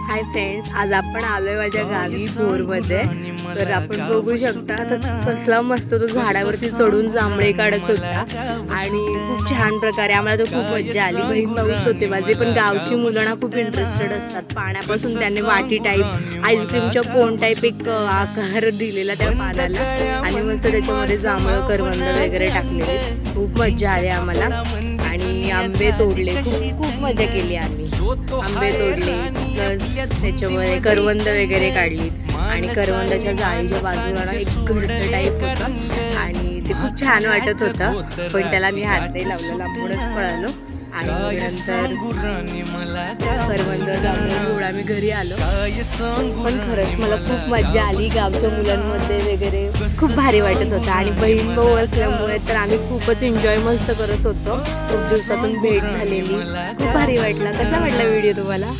Hi friends, आज आपण आलोय माझ्या गावी भोरमध्ये। तर आपण बघू शकता तर कसला मस्त तो झाडावरती चढून जांभळे काढत होता आणि खूप छान प्रकारे आम्हाला तो खूप मजा आली। बहीण भाऊच होते माझे, पण गावची मुलं ना खूप इंटरेस्टेड असतात। पाण्यापासून त्यांनी वाटी टाईप आईस्क्रीमच्या कोन टाईप एक आकार दिलेला त्या पानाला आणि मस्त त्याच्यामध्ये जांभळं करवंद वगैरे टाकलेले। खूप मजा आली आम्हाला आणि आंबे तोडले, खूप मजा केली आम्ही। आंबे तोडले प्लस त्याच्यामध्ये करवंद वगैरे काढली आणि करवंदाच्या जाळीच्या बाजूला एक घरटं टाईप होतं आणि ते खूप छान वाटत होतं, पण त्याला मी हात नाही लावला, लांबूनच पळालो आणि नंतर करवंद जांभळं आम्ही घरी आलो। पण खरंच मला खूप मजा आली गावच्या मुलांमध्ये वगैरे, खूप भारी वाटत होतं आणि बहीण भाऊ असल्यामुळे तर आम्ही खूपच एन्जॉय मस्त करत होतो। खूप दिवसातून भेट झालेली, खूप भारी वाटला। कसा वाटला व्हिडिओ तुम्हाला?